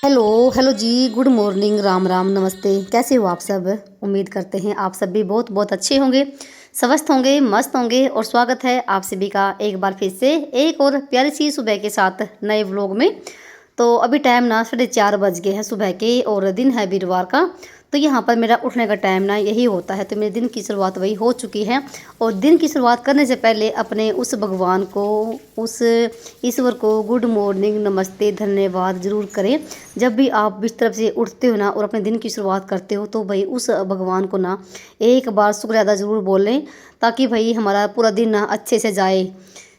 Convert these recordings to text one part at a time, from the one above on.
Hello hello जी, good morning, Ram Ram, नमस्ते। कैसे हो आप सब? उम्मीद करते हैं आप सब भी बहुत बहुत अच्छे होंगे, स्वस्थ होंगे, मस्त होंगे। और स्वागत है आप सभी का एक बार फिर से एक और प्यारी सी सुबह के साथ नए व्लॉग में। तो अभी टाइम ना 4:30 बज गए हैं सुबह के, और दिन है वीरवार का। तो यहाँ पर मेरा उठने का टाइम ना यही होता है। तो मेरे दिन की शुरुआत वही हो चुकी है। और दिन की शुरुआत करने से पहले अपने उस भगवान को, उस ईश्वर को गुड मॉर्निंग, नमस्ते, धन्यवाद ज़रूर करें। जब भी आप बिस्तर से उठते हो ना और अपने दिन की शुरुआत करते हो, तो भाई उस भगवान को ना एक बार शुक्र अदा ज़रूर बोलें, ताकि भाई हमारा पूरा दिन ना अच्छे से जाए।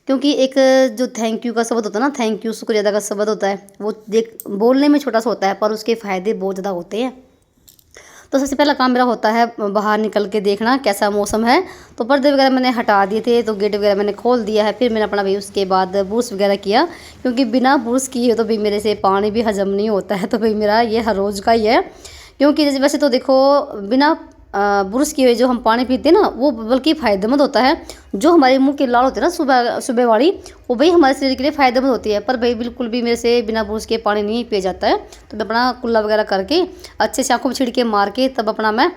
क्योंकि एक जो थैंक यू का शब्द होता है ना, थैंक यू, शुक्रिया अदा का शब्द होता है, वो देख बोलने में छोटा सा होता है, पर उसके फ़ायदे बहुत ज़्यादा होते हैं। तो सबसे पहला काम मेरा होता है बाहर निकल के देखना कैसा मौसम है। तो पर्दे वगैरह मैंने हटा दिए थे, तो गेट वगैरह मैंने खोल दिया है। फिर मैंने अपना भाई उसके बाद ब्रश वगैरह किया, क्योंकि बिना ब्रश किए तो भाई मेरे से पानी भी हजम नहीं होता है। तो भाई मेरा ये हर रोज़ का ही है। क्योंकि जैसे वैसे तो देखो, बिना ब्रश किए हुए जो हम पानी पीते हैं ना, वो बल्कि फ़ायदेमंद होता है। जो हमारे मुंह की लाल होती है ना सुबह सुबह वाली, वो भाई हमारे शरीर के लिए फ़ायदेमंद होती है। पर भाई बिल्कुल भी मेरे से बिना ब्रश के पानी नहीं पिया जाता है। तो मैं अपना कुल्ला वगैरह करके अच्छे से आँखों में छिड़के मार के तब अपना मैं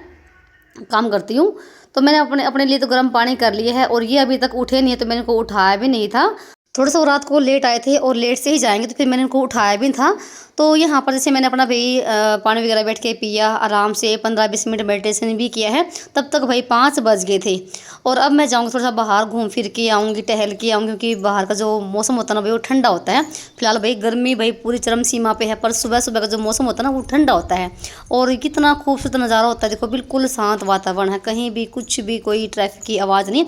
काम करती हूँ। तो मैंने अपने अपने लिए तो गर्म पानी कर लिया है, और ये अभी तक उठे नहीं है, तो मैंने इनको उठाया भी नहीं था। थोड़ा सा वो रात को लेट आए थे और लेट से ही जाएंगे, तो फिर मैंने इनको उठाया भी था। तो यहाँ पर जैसे मैंने अपना भाई पानी वगैरह बैठ के पिया, आराम से 15-20 मिनट मेडिटेशन भी किया है। तब तक भाई 5 बज गए थे। और अब मैं जाऊँगी थोड़ा सा बाहर, घूम फिर के आऊँगी, टहल के आऊँगी, क्योंकि बाहर का जो मौसम होता है ना भाई, वो ठंडा होता है। फिलहाल भाई गर्मी भाई पूरी चरम सीमा पे है, पर सुबह सुबह का जो मौसम होता है ना, वो ठंडा होता है। और कितना खूबसूरत नज़ारा होता है, देखो बिल्कुल शांत वातावरण है, कहीं भी कुछ भी कोई ट्रैफिक की आवाज़ नहीं।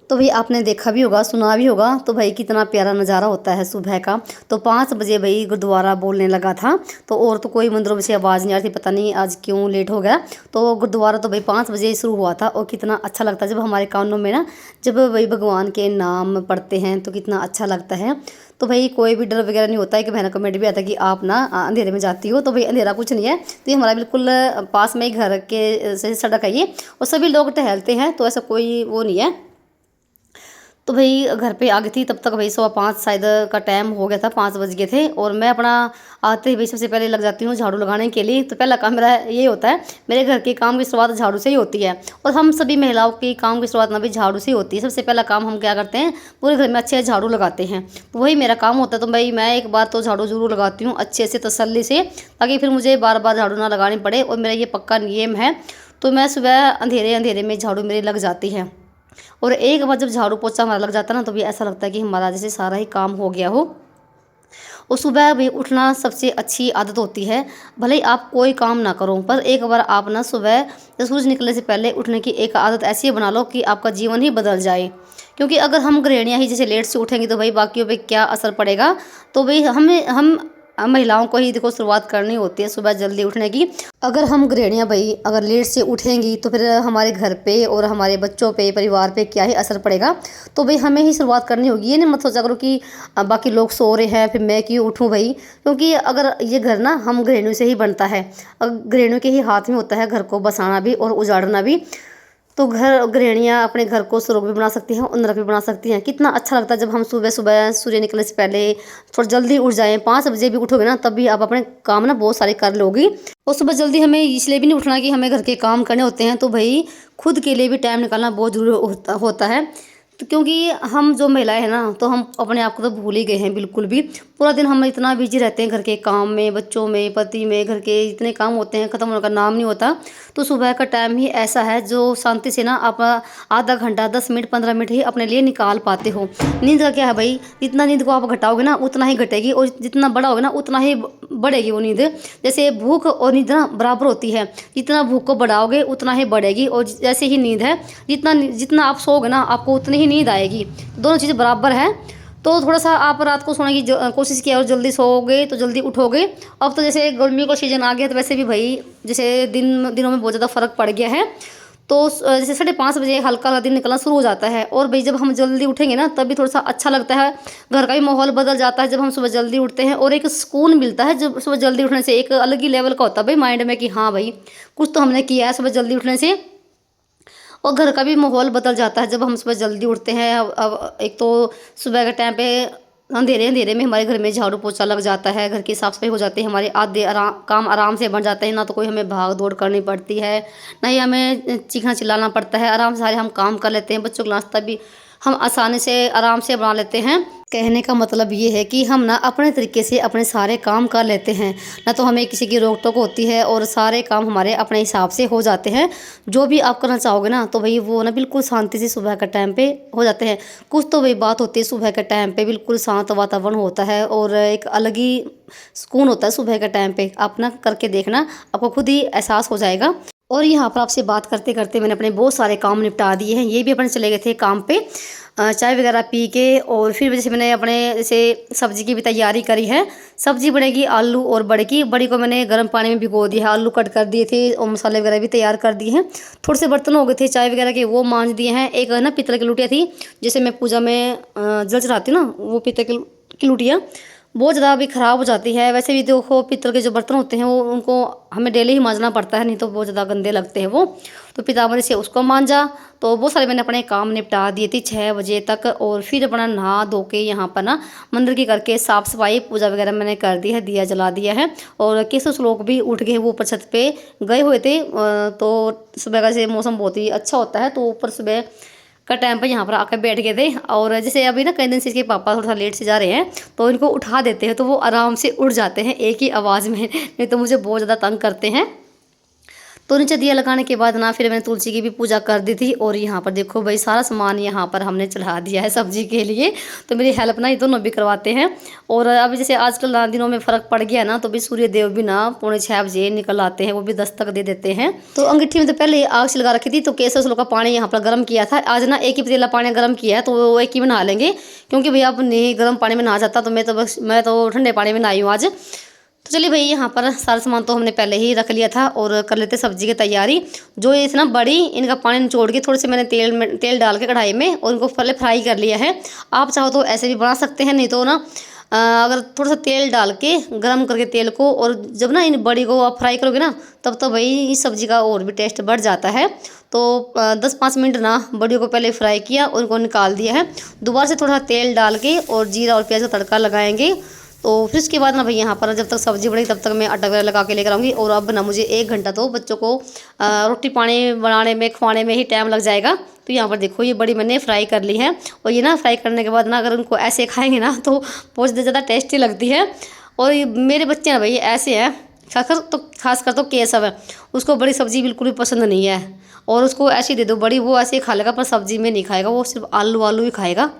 तो भाई आपने देखा भी होगा, सुना भी होगा, तो भाई कितना प्यारा नज़ारा होता है सुबह का। तो 5 बजे भाई गुरुद्वारा बोलने लगा था। तो और तो कोई मंदिरों में से आवाज़ नहीं आ रही थी, पता नहीं आज क्यों लेट हो गया। तो गुरुद्वारा तो भाई 5 बजे शुरू हुआ था, और कितना अच्छा लगता है जब हमारे कानों में ना, जब भाई भगवान के नाम पढ़ते हैं तो कितना अच्छा लगता है। तो भाई कोई भी डर वगैरह नहीं होता है कि बहना कमेंट भी आता है कि आप ना अंधेरे में जाती हो। तो भाई अंधेरा कुछ नहीं है। तो ये हमारा बिल्कुल पास में ही घर के से सड़क है ये, और सभी लोग टहलते हैं, तो ऐसा कोई वो नहीं है। तो भाई घर पे आ गई थी, तब तक भाई 5:15 शायद का टाइम हो गया था, 5 बज गए थे। और मैं अपना आते ही भाई सबसे पहले लग जाती हूँ झाड़ू लगाने के लिए। तो पहला काम मेरा ये होता है, मेरे घर के काम की शुरुआत झाड़ू से ही होती है। और हम सभी महिलाओं की काम की शुरुआत ना भी झाड़ू से ही होती है। सबसे पहला काम हम क्या करते हैं, पूरे घर में अच्छे से झाड़ू लगाते हैं। तो वही मेरा काम होता है। तो भाई मैं एक बार तो झाड़ू जरूर लगाती हूँ अच्छे से, तसल्ली से, ताकि फिर मुझे बार बार झाड़ू ना लगानी पड़े। और मेरा ये पक्का नियम है। तो मैं सुबह अंधेरे अंधेरे में झाड़ू मेरी लग जाती है। और एक बार जब झाड़ू पोछा हमारा लग जाता है ना, तो भी ऐसा लगता है कि हमारा जैसे सारा ही काम हो गया हो। और सुबह भी उठना सबसे अच्छी आदत होती है। भले ही आप कोई काम ना करो, पर एक बार आप ना सुबह जब सूरज निकलने से पहले उठने की एक आदत ऐसी बना लो कि आपका जीवन ही बदल जाए। क्योंकि अगर हम गृहिणियाँ ही जैसे लेट से उठेंगी, तो भाई बाकियों पे क्या असर पड़ेगा। तो भाई हम महिलाओं को ही देखो शुरुआत करनी होती है सुबह जल्दी उठने की। अगर हम गृहिणियाँ भाई अगर लेट से उठेंगी, तो फिर हमारे घर पे और हमारे बच्चों पे, परिवार पे क्या ही असर पड़ेगा। तो भाई हमें ही शुरुआत करनी होगी। ये नहीं मत सोचा करो कि बाकी लोग सो रहे हैं फिर मैं क्यों उठूँ भाई। क्योंकि अगर ये घर ना हम गृहिणियों से ही बनता है, गृहिणियों के ही हाथ में होता है घर को बसाना भी और उजाड़ना भी। तो घर गृहिणियाँ अपने घर को सुरग भी बना सकती हैं और नरक भी बना सकती हैं। कितना अच्छा लगता है जब हम सुबह सुबह सूर्य निकलने से पहले थोड़ा जल्दी उठ जाएं। 5 बजे भी उठोगे ना, तब भी आप अपने काम ना बहुत सारे कर लोगी। और सुबह जल्दी हमें इसलिए भी नहीं उठना कि हमें घर के काम करने होते हैं। तो भाई खुद के लिए भी टाइम निकालना बहुत जरूरी होता है। तो क्योंकि हम जो महिलाएं हैं ना, तो हम अपने आप को तो भूल ही गए हैं बिल्कुल भी। पूरा दिन हम इतना बिजी रहते हैं घर के काम में, बच्चों में, पति में, घर के इतने काम होते हैं, ख़त्म होने का नाम नहीं होता। तो सुबह का टाइम ही ऐसा है जो शांति से ना आप आधा घंटा, 10 मिनट, 15 मिनट ही अपने लिए निकाल पाते हो। नींद का क्या है भाई, जितना नींद को आप घटाओगे ना उतना ही घटेगी, और जितना बड़ा होगा ना उतना ही बढ़ेगी वो नींद। जैसे भूख और नींद ना बराबर होती है, जितना भूख को बढ़ाओगे उतना ही बढ़ेगी। और जैसे ही नींद है, जितना जितना आप सोओगे ना आपको उतनी ही नींद आएगी। दोनों चीज़ें बराबर है। तो थोड़ा सा आप रात को सोने की कोशिश किया और जल्दी सोओगे तो जल्दी उठोगे। अब तो जैसे गर्मियों का सीज़न आ गया, तो वैसे भी भाई जैसे दिनों में बहुत ज़्यादा फ़र्क पड़ गया है। तो जैसे 5:30 बजे हल्का हल्का दिन निकलना शुरू हो जाता है। और भाई जब हम जल्दी उठेंगे ना तब भी थोड़ा सा अच्छा लगता है, घर का भी माहौल बदल जाता है जब हम सुबह जल्दी उठते हैं। और एक सुकून मिलता है जब सुबह जल्दी उठने से, एक अलग ही लेवल का होता है भाई माइंड में कि हाँ भाई कुछ तो हमने किया है सुबह जल्दी उठने से। और घर का भी माहौल बदल जाता है जब हम सुबह जल्दी उठते हैं। अब एक तो सुबह के टाइम पे अंधेरे अंधेरे में हमारे घर में झाड़ू पोछा लग जाता है, घर की साफ़ सफाई हो जाती है, हमारे आधे काम आराम से बन जाते हैं। ना तो कोई हमें भाग दौड़ करनी पड़ती है, ना ही हमें चीखना चिल्लाना पड़ता है। आराम से सारे हम काम कर लेते हैं। बच्चों का नाश्ता भी हम आसानी से आराम से बना लेते हैं। कहने का मतलब ये है कि हम ना अपने तरीके से अपने सारे काम कर लेते हैं, ना तो हमें किसी की रोक टोक होती है और सारे काम हमारे अपने हिसाब से हो जाते हैं। जो भी आप करना चाहोगे ना तो भाई वो ना बिल्कुल शांति से सुबह के टाइम पे हो जाते हैं। कुछ तो वही बात होती है, सुबह के टाइम पे बिल्कुल शांत वातावरण होता है और एक अलग ही सुकून होता है सुबह के टाइम पे। आप ना करके देखना, आपको खुद ही एहसास हो जाएगा। और यहाँ पर आपसे बात करते करते मैंने अपने बहुत सारे काम निपटा दिए हैं। ये भी अपने चले गए थे काम पे चाय वगैरह पी के। और फिर जैसे मैंने अपने जैसे सब्ज़ी की भी तैयारी करी है। सब्ज़ी बनेगी आलू और बड़ी की। बड़ी को मैंने गर्म पानी में भिगो दिया है, आलू कट कर दिए थे और मसाले वगैरह भी तैयार कर दिए हैं। थोड़े से बर्तन हो गए थे चाय वगैरह के, वो मांज दिए हैं। एक ना पीतल की लुटिया थी जैसे मैं पूजा में जल चढ़ाती हूँ ना, वो पीतल की लुटिया बहुत ज़्यादा अभी ख़राब हो जाती है। वैसे भी देखो पीतल के जो बर्तन होते हैं वो उनको हमें डेली ही मांजना पड़ता है, नहीं तो बहुत ज़्यादा गंदे लगते हैं वो। तो पीताम्बरी से उसको मांजा। तो बहुत सारे मैंने अपने काम निपटा दिए थे 6 बजे तक। और फिर अपना नहा धो के यहाँ पर ना मंदिर की करके साफ़ सफाई पूजा वगैरह मैंने कर दी है, दिया जला दिया है। और केशव लोग भी उठ गए, वो ऊपर छत पे गए हुए थे। तो सुबह का से मौसम बहुत ही अच्छा होता है, तो ऊपर सुबह का टाइम पर यहाँ पर आकर बैठ गए थे। और जैसे अभी ना कई दिन से इसके पापा थोड़ा सा लेट से जा रहे हैं तो इनको उठा देते हैं तो वो आराम से उठ जाते हैं एक ही आवाज़ में, नहीं तो मुझे बहुत ज़्यादा तंग करते हैं। तो नीचे दिया लगाने के बाद ना फिर मैंने तुलसी की भी पूजा कर दी थी। और यहाँ पर देखो भाई सारा सामान यहाँ पर हमने चढ़ा दिया है सब्जी के लिए। तो मेरी हेल्प ना ये दोनों भी करवाते हैं। और अभी जैसे आजकल दिनों में फ़र्क पड़ गया ना, तो भी सूर्य देव भी ना 6:45 निकल आते हैं, वो भी दस्तक दे देते हैं। तो अंगीठी में तो पहले आग से लगा रखी थी, तो केसर सलों का पानी यहाँ पर गर्म किया था। आज ना एक ही पतीला पानी गर्म किया है, तो वो एक ही में नहा लेंगे, क्योंकि भैया अब नहीं गर्म पानी में नहा जाता। तो मैं तो ठंडे पानी में नहाई हूँ आज। तो चलिए भाई यहाँ पर सारा सामान तो हमने पहले ही रख लिया था और कर लेते सब्जी की तैयारी। जो ये थी ना बड़ी, इनका पानी निचोड़ के थोड़े से मैंने तेल डाल के कढ़ाई में और इनको पहले फ्राई कर लिया है। आप चाहो तो ऐसे भी बना सकते हैं, नहीं तो ना अगर थोड़ा सा तेल डाल के गर्म करके तेल को, और जब ना इन बड़ी को आप फ्राई करोगे ना तब तो भाई इस सब्ज़ी का और भी टेस्ट बढ़ जाता है। तो 10-5 मिनट ना बड़ियों को पहले फ्राई किया और उनको निकाल दिया है। दोबारा से थोड़ा तेल डाल के और जीरा और प्याज का तड़का लगाएंगे। तो फिर उसके बाद ना भाई यहाँ पर जब तक सब्ज़ी बनेगी तब तक मैं आटा वगैरह लगा के लेकर आऊँगी। और अब ना मुझे 1 घंटा तो बच्चों को रोटी पानी बनाने में खवाने में ही टाइम लग जाएगा। तो यहाँ पर देखो ये बड़ी मैंने फ्राई कर ली है। और ये ना फ्राई करने के बाद ना अगर उनको ऐसे खाएंगे ना तो बहुत ज़्यादा टेस्टी लगती है। और ये मेरे बच्चे ना भाई ऐसे हैं, खासकर तो केसव है, उसको बड़ी सब्ज़ी बिल्कुल भी पसंद नहीं है। और उसको ऐसी दे दो बड़ी, वो ऐसे ही खा लेगा पर सब्ज़ी में नहीं खाएगा, वो सिर्फ आलू ही खाएगा।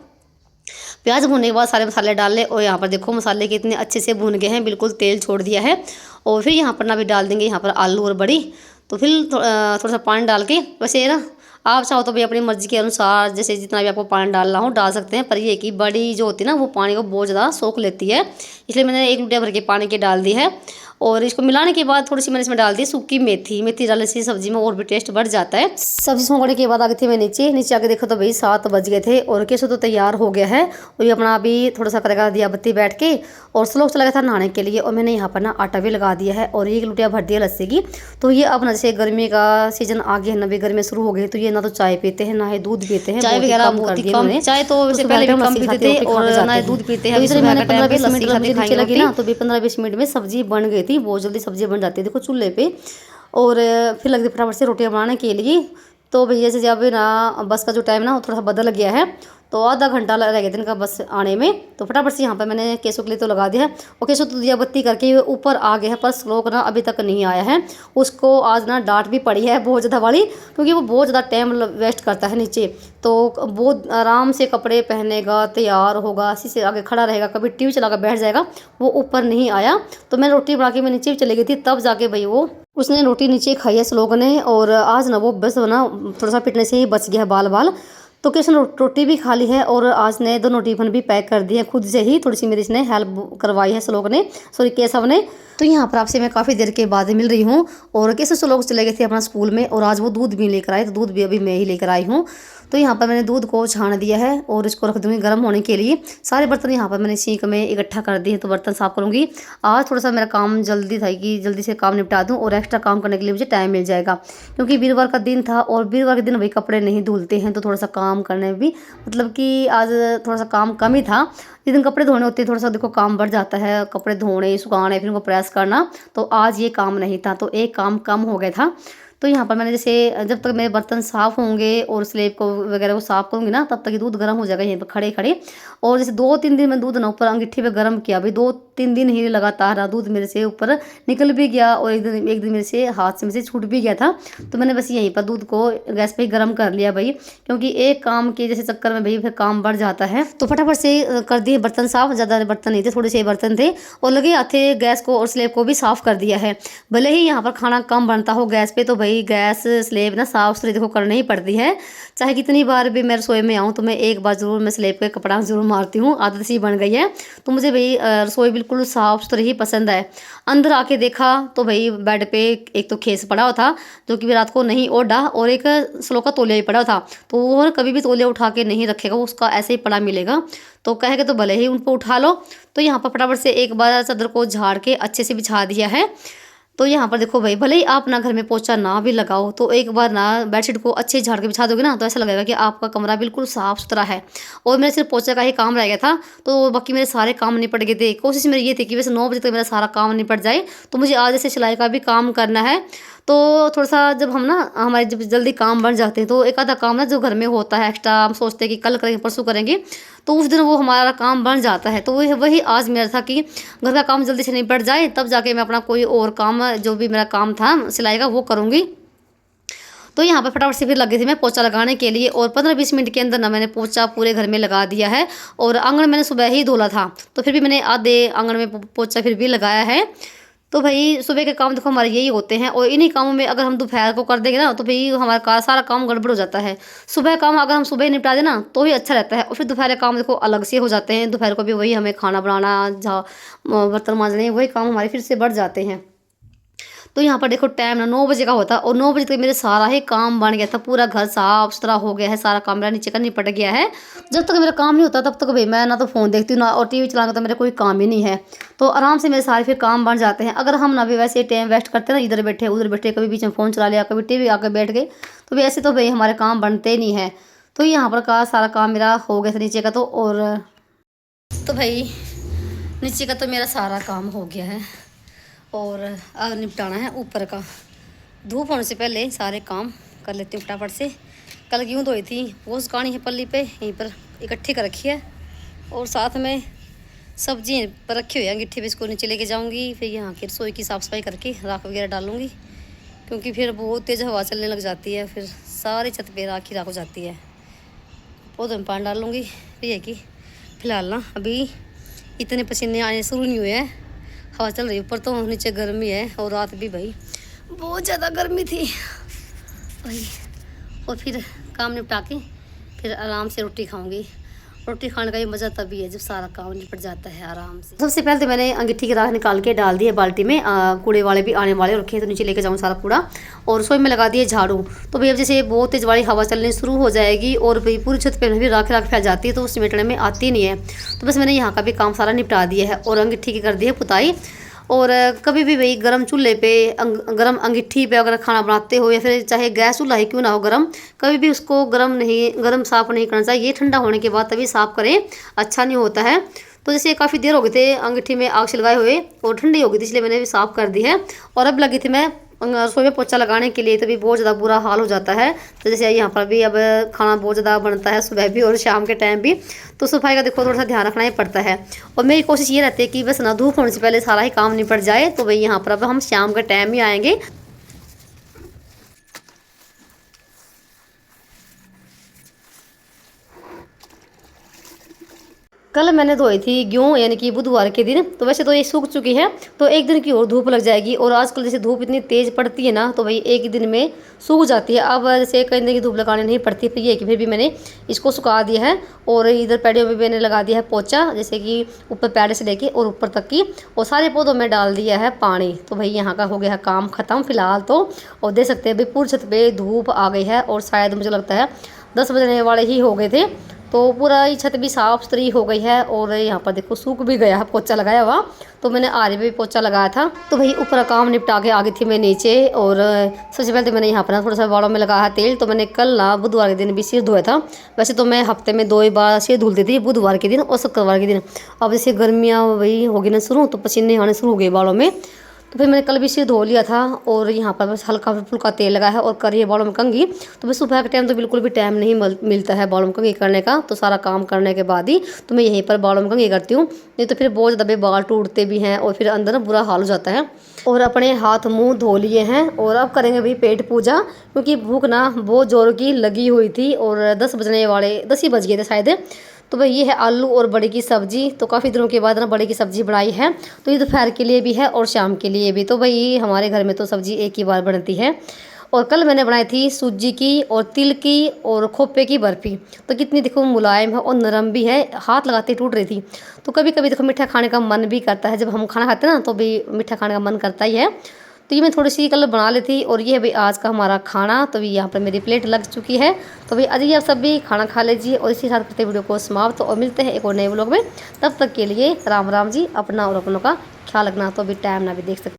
प्याज भूनने के बाद सारे मसाले डाल ले। और यहाँ पर देखो मसाले कितने अच्छे से भून गए हैं, बिल्कुल तेल छोड़ दिया है। और फिर यहाँ पर ना भी डाल देंगे यहाँ पर आलू और बड़ी। तो फिर थोड़ा सा पानी डाल के, वैसे ना आप चाहो तो भाई अपनी मर्ज़ी के अनुसार जैसे जितना भी आपको पानी डालना हो डाल सकते हैं। पर ये कि बड़ी जो होती है ना वो पानी को बहुत ज़्यादा सोख लेती है, इसलिए मैंने 1 लोटा भर के पानी के डाल दी है। और इसको मिलाने के बाद थोड़ी सी मैंने इसमें डाल दी सूखी मेथी डालने से सब्जी में और भी टेस्ट बढ़ जाता है। सब्जी छोंकने के बाद आ गई थी मैं नीचे आके देखो तो भाई 7 बज गए थे और केसो तो तैयार हो गया है। और ये अपना अभी थोड़ा सा करेगा दिया बत्ती बैठ के, और श्लोक चला गया था नहाने के लिए। और मैंने यहाँ पर ना आटा भी लगा दिया है और 1 लोटिया भर दिया लस्सी की। तो ये अब ना जैसे गर्मी का सीजन आ गया है ना, भी गर्मी शुरू हो गई, तो ये ना तो चाय पीते हैं ना ही दूध पीते हैं। चाय वगैरह बहुत ही कम, चाय तो वैसे पहले भी कम पीते थे और ना ही दूध पीते हैं। 15-20 मिनट लगी ना, तो 15-20 मिनट में सब्जी बन गई थी, बहुत जल्दी सब्जी बन जाती है देखो चूल्हे पे। और फिर लग गई फटाफट से रोटियां बनाने के लिए। तो भैया से जब ना बस का जो टाइम ना वो थोड़ा सा बदल गया है, तो आधा घंटा रह गया था इनका बस आने में। तो फटाफट से यहाँ पर मैंने केसो के लिए तो लगा दिया है। और केसो तो दिया बत्ती करके ऊपर आ गया है, पर श्लोक ना अभी तक नहीं आया है। उसको आज ना डांट भी पड़ी है बहुत ज़्यादा वाली, क्योंकि वो बहुत ज़्यादा टाइम वेस्ट करता है नीचे। तो बहुत आराम से कपड़े पहनेगा, तैयार होगा, इसी से आगे खड़ा रहेगा, कभी टीवी चला कर बैठ जाएगा, वो ऊपर नहीं आया। तो मैं रोटी बना के मैं नीचे भी चली गई थी, तब जाके भाई उसने रोटी नीचे खाई है श्लोक ने। और आज ना वो बस ना थोड़ा सा पिटने से ही बच गया है बाल। तो किशन रोटी भी खा ली है और आज ने दोनों टिफिन भी पैक कर दिए खुद से ही। थोड़ी सी मेरी इसने हेल्प करवाई है श्लोक ने, सॉरी केशव ने। तो यहाँ पर आपसे मैं काफ़ी देर के बाद मिल रही हूँ। और कैसे श्लोक चले गए थे अपना स्कूल में और आज वो दूध भी लेकर आए, तो दूध भी अभी मैं ही लेकर आई हूँ। तो यहाँ पर मैंने दूध को छान दिया है और इसको रख दूँगी गर्म होने के लिए। सारे बर्तन यहाँ पर मैंने सिंक में इकट्ठा कर दिए हैं, तो बर्तन साफ़ करूँगी। आज थोड़ा सा मेरा काम जल्दी था कि जल्दी से काम निपटा दूँ और एक्स्ट्रा काम करने के लिए मुझे टाइम मिल जाएगा, क्योंकि वीरवार का दिन था और वीरवार के दिन भाई कपड़े नहीं धुलते हैं, तो थोड़ा सा काम करने में भी मतलब कि आज थोड़ा सा काम कम ही था। जिस दिन कपड़े धोने होते हैं थोड़ा सा देखो काम बढ़ जाता है, कपड़े धोने सुखाने फिर उनको प्रेस करना, तो आज ये काम नहीं था, तो एक काम कम हो गया था। तो यहाँ पर मैंने जैसे जब तक मेरे बर्तन साफ़ होंगे और स्लेब को वगैरह को साफ़ करूँगी ना, तब तक ये दूध गर्म हो जाएगा यहीं पर खड़े खड़े। और जैसे 2-3 दिन मैं दूध ना ऊपर अंगीठी पे गर्म किया, भाई 2-3 दिन ही लगातार रहा दूध, मेरे से ऊपर निकल भी गया और एक दिन मेरे से हाथ से मेरे से छूट भी गया था। तो मैंने बस यहीं पर दूध को गैस पे गर्म कर लिया भाई, क्योंकि एक काम के जैसे चक्कर में भाई फिर काम बढ़ जाता है। तो फटाफट से कर दिए बर्तन साफ़, ज़्यादा बर्तन नहीं थे, थोड़े से बर्तन थे और लगे आते गैस को और स्लेब को भी साफ़ कर दिया है। भले ही यहाँ पर खाना कम बनता हो गैस पे, तो भाई गैस स्लेब ना साफ़ सुथरी देखो करनी ही पड़ती है। चाहे कितनी बार भी मैं रसोई में आऊँ तो मैं एक बार ज़रूर मैं स्लेब पे कपड़ा ज़रूर मारती हूँ, आदत सी बन गई है। तो मुझे भाई रसोई बिल्कुल साफ़ सुथरी ही पसंद है। अंदर आके देखा तो भाई बेड पे एक तो खेस पड़ा हुआ था जो कि रात को नहीं ओढ़ा, और एक स्लो का तौलिया भी पड़ा हुआ था। तो वो कभी भी तौलिया उठा के नहीं रखेगा, उसका ऐसे ही पड़ा मिलेगा, तो कहेगा तो भले ही उन पर उठा लो। तो यहाँ पर फटाफट से एक बार चादर को झाड़ के अच्छे से बिछा दिया है। तो यहाँ पर देखो भाई, भले ही आप ना घर में पोछा ना भी लगाओ, तो एक बार ना बेडशीट को अच्छे झाड़ के बिछा दोगे ना, तो ऐसा लगेगा कि आपका कमरा बिल्कुल साफ़ सुथरा है। और मेरे सिर्फ पोछे का ही काम रह गया था, तो बाकी मेरे सारे काम निपट गए थे। कोशिश मेरी ये थी कि वैसे 9 बजे तक मेरा सारा काम निपट जाए। तो मुझे आज ऐसे सिलाई का भी काम करना है, तो थोड़ा सा जब हम ना हमारे जब जल्दी काम बन जाते हैं, तो एक आधा काम ना जो घर में होता है एक्स्ट्रा, हम सोचते हैं कि कल करेंगे परसों करेंगे, तो उस दिन वो हमारा काम बन जाता है। तो वही आज मेरा था कि घर का काम जल्दी से निपट जाए, तब जाके मैं अपना कोई और काम जो भी मेरा काम था सिलाई का वो करूँगी। तो यहाँ पर फटाफट से फिर लगी थी मैं पोछा लगाने के लिए, और 15-20 मिनट के अंदर ना मैंने पोछा पूरे घर में लगा दिया है। और आंगन मैंने सुबह ही धोला था, तो फिर भी मैंने आधे आंगन में पोछा फिर भी लगाया है। तो भाई सुबह के काम देखो हमारे यही होते हैं, और इन्हीं कामों में अगर हम दोपहर को कर देंगे ना, तो भाई हमारा सारा काम गड़बड़ हो जाता है। सुबह काम अगर हम सुबह निपटा दें ना, तो ही अच्छा रहता है, और फिर दोपहर के काम देखो अलग से हो जाते हैं। दोपहर को भी वही हमें खाना बनाना, बर्तन मांजने, वही काम हमारे फिर से बढ़ जाते हैं। तो यहाँ पर देखो टाइम ना 9 बजे का होता, और 9 बजे तक मेरे सारा ही काम बन गया था, पूरा घर साफ सुथरा हो गया है, सारा काम मेरा नीचे का निपट गया है। जब तक मेरा काम नहीं होता तब तक भाई मैं ना तो फ़ोन देखती हूँ ना और टीवी चलाने का तो मेरा कोई काम ही नहीं है। तो आराम से मेरे सारे फिर काम बन जाते हैं। अगर हम ना भी वैसे टाइम वेस्ट करते ना, इधर बैठे उधर बैठे, कभी बीच में फ़ोन चला लिया, कभी टीवी आकर बैठ गए, तो वैसे तो भाई हमारे काम बनते नहीं है। तो यहाँ पर का सारा काम मेरा हो गया था नीचे का, तो भाई नीचे का तो मेरा सारा काम हो गया है, और अब निपटाना है ऊपर का। धूप होने से पहले सारे काम कर लेती हूँ फटाफट से। कल क्यों धोई थी वो सुखानी है पल्ली पे, यहीं पर इकट्ठी कर रखी है, और साथ में सब्जी पर रखी हुई है अंगीठी पे, इसको नीचे लेके जाऊँगी। फिर यहाँ की रसोई की साफ़ सफाई करके राख वगैरह डालूँगी, क्योंकि फिर बहुत तेज़ हवा चलने लग जाती है, फिर सारी छत पे राख ही राख हो जाती है। पौधों में पानी डालूँगी। फिर है कि फिलहाल ना अभी इतने पसीने आने शुरू नहीं हुए हैं, हवा चल रही ऊपर, तो नीचे गर्मी है, और रात भी भाई बहुत ज़्यादा गर्मी थी भाई। और फिर काम निपटा के फिर आराम से रोटी खाऊंगी। रोटी खाने का भी मज़ा तभी है जब सारा काम निपट जाता है आराम से। सबसे पहले तो मैंने अंगीठी की राख निकाल के डाल दी है बाल्टी में, कूड़े वाले भी आने वाले रखे हैं, तो नीचे लेके जाऊँ सारा कूड़ा, और रसोई में लगा दिए झाड़ू। तो भाई अब जैसे बहुत तेज़ वाली हवा चलनी शुरू हो जाएगी, और भाई पूरी छत पर भी राख फैल जाती है, तो उस सिमटने में आती नहीं है। तो बस मैंने यहाँ का भी काम सारा निपटा दिया है, और अंगीठी की कर दी है पुताई। और कभी भी भाई गरम चूल्हे पे गरम अंगीठी पे अगर खाना बनाते हो, या फिर चाहे गैस चूल्हा ही क्यों ना हो गरम, कभी भी उसको गरम साफ़ नहीं करना चाहिए। ठंडा होने के बाद तभी साफ़ करें, अच्छा नहीं होता है। तो जैसे काफ़ी देर हो गए थे अंगीठी में आग लगाए हुए, और ठंडी हो गई थी, इसलिए मैंने भी साफ़ कर दी है। और अब लगी थी मैं रसोई में पोछा लगाने के लिए, तभी बहुत ज़्यादा बुरा हाल हो जाता है। तो जैसे यहाँ पर भी अब खाना बहुत ज़्यादा बनता है, सुबह भी और शाम के टाइम भी, तो सफाई का देखो थोड़ा सा ध्यान रखना ही पड़ता है। और मेरी कोशिश ये रहती है कि बस ना धूप होने से पहले सारा ही काम निपट जाए। तो भाई यहाँ पर अब हम शाम के टाइम ही आएंगे। कल मैंने धोई थी गेहूँ यानी कि बुधवार के दिन, तो वैसे तो ये सूख चुकी है, तो एक दिन की और धूप लग जाएगी। और आजकल जैसे धूप इतनी तेज़ पड़ती है ना, तो भाई एक ही दिन में सूख जाती है। अब जैसे कई दिन की धूप लगानी नहीं पड़ती, फिर ये कि फिर भी मैंने इसको सुखा दिया है। और इधर पेड़ों में मैंने लगा दिया है पोचा, जैसे कि ऊपर पेड़ से लेके और ऊपर तक की, और सारे पौधों में डाल दिया है पानी। तो भाई यहाँ का हो गया है काम ख़त्म फिलहाल तो। और देख सकते हैं भाई पूरी छत पे धूप आ गई है, और शायद मुझे लगता है 10 बजने वाले ही हो गए थे। तो पूरा ये छत भी साफ़ सुथरी हो गई है। और यहाँ पर देखो सूख भी गया है पोचा लगाया हुआ, तो मैंने आरे पे भी पोचा लगाया था। तो भाई ऊपर काम निपटा के आ गई थी मैं नीचे। और सबसे पहले तो मैंने यहाँ पर ना थोड़ा सा बालों में लगाया तेल। तो मैंने कल ना बुधवार के दिन भी सिर धोया था। वैसे तो मैं हफ्ते में 2 ही बार सिर धुलती थी, बुधवार के दिन और शुक्रवार के दिन। अब जैसे गर्मियाँ वही होगी ना शुरू, तो पसीने आने शुरू हो गए बालों में। तो फिर मैंने कल भी सिर धो लिया था। और यहाँ पर बस हल्का फुल्का तेल लगा है और करी है बालों में कंघी। तो मैं सुबह के टाइम तो बिल्कुल भी टाइम नहीं मिलता है बालों में कंघी करने का, तो सारा काम करने के बाद ही तो मैं यहीं पर बालों में कंघी करती हूँ। नहीं तो फिर बहुत ज़्यादा बाल टूटते भी हैं और फिर अंदर ना बुरा हाल हो जाता है। और अपने हाथ मुंह धो लिए हैं और अब करेंगे भाई पेट पूजा, क्योंकि भूख ना बहुत ज़ोर की लगी हुई थी। और 10 बजने वाले 10 ही बज गए थे शायद। तो भाई ये है आलू और बड़े की सब्ज़ी। तो काफ़ी दिनों के बाद ना बड़े की सब्ज़ी बनाई है, तो ये दोपहर के लिए भी है और शाम के लिए भी। तो भाई हमारे घर में तो सब्ज़ी एक ही बार बनती है। और कल मैंने बनाई थी सूजी की और तिल की और खोपे की बर्फ़ी। तो कितनी देखो मुलायम है और नरम भी है, हाथ लगाते टूट रही थी। तो कभी कभी देखो मीठा खाने का मन भी करता है, जब हम खाना खाते हैं ना तो भी मीठा खाने का मन करता ही है। तो ये मैं थोड़ी सी कल बना ली थी। और ये है भाई आज का हमारा खाना। तो भी यहाँ पर मेरी प्लेट लग चुकी है। तो भाई आज आप सब भी खाना खा लीजिए और इसी साथ करते वीडियो को समाप्त। और मिलते हैं एक और नए व्लॉग में, तब तक के लिए राम राम जी। अपना और अपनों का ख्याल रखना। तो अभी टाइम ना भी देख सकते।